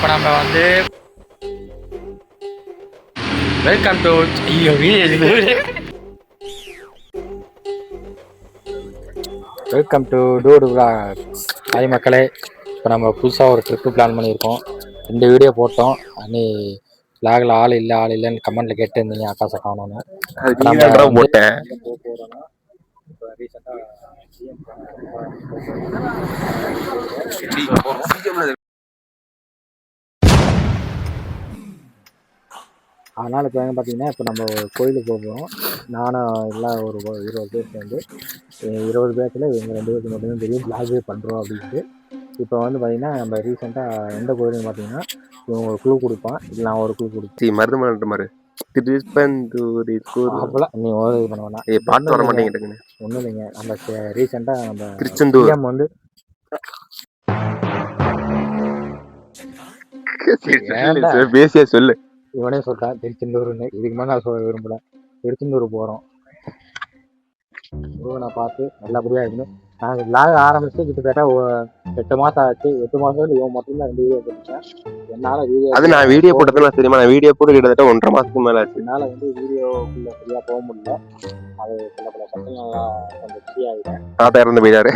இப்போ நம்ம வந்து welcome to welcome to dude vlogs. Hi மக்களே, இப்போ நம்ம புதுசாக ஒரு ட்ரிப்பு பிளான் பண்ணியிருக்கோம். 2 வீடியோ போட்டோம். அன்னி விளாகில் ஆள் இல்லைன்னு கமெண்ட்டில் கேட்டுருந்தீங்க. ஆகாசை காணோன்னு போட்டேன். இப்போ ரீசெண்டாக அதனால் இப்போ பார்த்தீங்கன்னா, இப்போ நம்ம கோயிலுக்கு போகிறோம். நானும் எல்லாம் ஒரு 20 பேர் சேர்ந்து 20 பேர்த்தில் இவங்க 2 பேருக்கு மட்டும்தான் தெரியும் பிளாகே பண்ணுறோம் அப்படின்ட்டு. இப்போ வந்து பார்த்தீங்கன்னா, நம்ம ரீசெண்டாக எந்த கோயிலுன்னு பார்த்தீங்கன்னா, இவங்க ஒரு குழு கொடுப்பான், இல்லை நான் ஒரு குழு கொடுப்பேன். மருது மாதிரி அப்போலாம் நீ ஒரு இது பண்ண வேணாம், பாட்டு வர மாட்டேங்குது. ஒன்றும் இல்லைங்க. நம்ம ரீசெண்டாக நம்ம திருச்செந்தூர் வந்து பேசியா சொல்லு. இவனே சொல்லிட்டான் திருச்செந்தூர்னு. இதுக்கு மேலே நான் சொல்ல விரும்பல. திருச்செந்தூர் போகிறோம். முருகனை பார்த்து நல்லபடியாக இருந்து நாங்கள் விளாக ஆரம்பிச்சு கிட்டத்தட்ட 8 மாதம் ஆச்சு. 8 மாதம் இவன் மட்டும்தான் 2 வீடியோ போட்டுட்டேன். என்னால் அது நான் வீடியோ போட்டதுலாம் தெரியுமா? நான் வீடியோ போட்டு கிட்டத்தட்ட 1.5 மாதத்துக்கு மேலே ஆச்சு. என்னால் வந்து வீடியோக்குள்ளே சரியாக போக முடியல. அது சில பல பிரச்சனைலாம் கொஞ்சம் பிஸி ஆகிட்டேன். தாத்தா இறந்து போயிட்டாரு.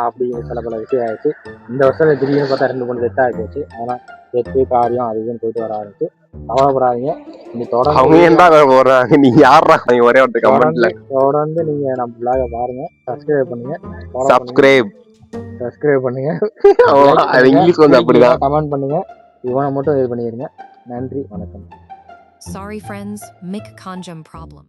அப்படி சில பல விஷயம் ஆயிடுச்சு. இந்த வருஷம் திடீர்னு பார்த்தா 2-3 செட் ஆகிடுச்சு. அதனால் செட்டு காரியம் அது இதுன்னு போயிட்டு வர ஆரம்பிச்சு. கவலைப்படாதீங்க. நீ தொடர்ந்து அவங்க என்ன போடுறாங்க, நீ யாரா ஒரே ஒரு கமெண்ட்ல தொடர்ந்து நீங்க நம்ம vlog பாருங்க. சப்ஸ்கிரைப் பண்ணுங்க. சப்ஸ்கிரைப் பண்ணுங்க. அது இங்கிலீஷ் வந்து அப்படிதான். கமெண்ட் பண்ணுங்க. இவனை மட்டும் இது பண்ணிருங்க. நன்றி, வணக்கம். Sorry friends, Mick Conjum problem.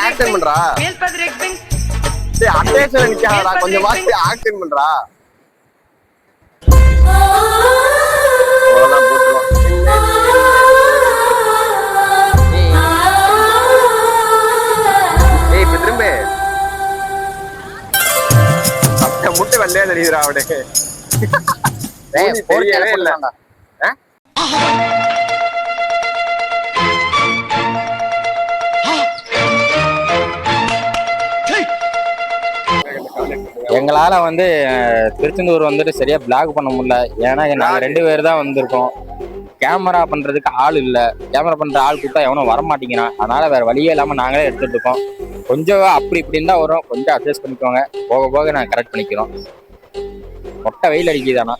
Action பண்றா, அட்டேஷன்ல நிக்காதடா, கொஞ்சம் வாசி ஆக்ஷன் பண்றா. அவ்வளவுதான் போட்டுருவோம். ஏய் இப்ப திரும்ப சத்த முட்டை வெள்ளையா தெரியுதுடா அவனுக்கு. தெரியவே இல்ல. எங்களால் வந்து திருச்செந்தூர் வந்துட்டு சரியாக பிளாக் பண்ண முடியல. ஏன்னா நாங்கள் 2 பேர் தான் வந்திருக்கோம். கேமரா பண்ணுறதுக்கு ஆள் இல்லை. கேமரா பண்ணுற ஆள் கூப்பிட்டா எவனும் வரமாட்டேங்கிறான். அதனால் வேறு வழியே இல்லாமல் நாங்களே எடுத்துகிட்டு இருக்கோம். கொஞ்சம் அப்படி இப்படின்னு தான் வரும். கொஞ்சம் அட்ஜஸ்ட் பண்ணிக்கோங்க. போக போக நாங்கள் கரெக்ட் பண்ணிக்கிறோம். மொட்டை வெயில் அடிக்குதானா.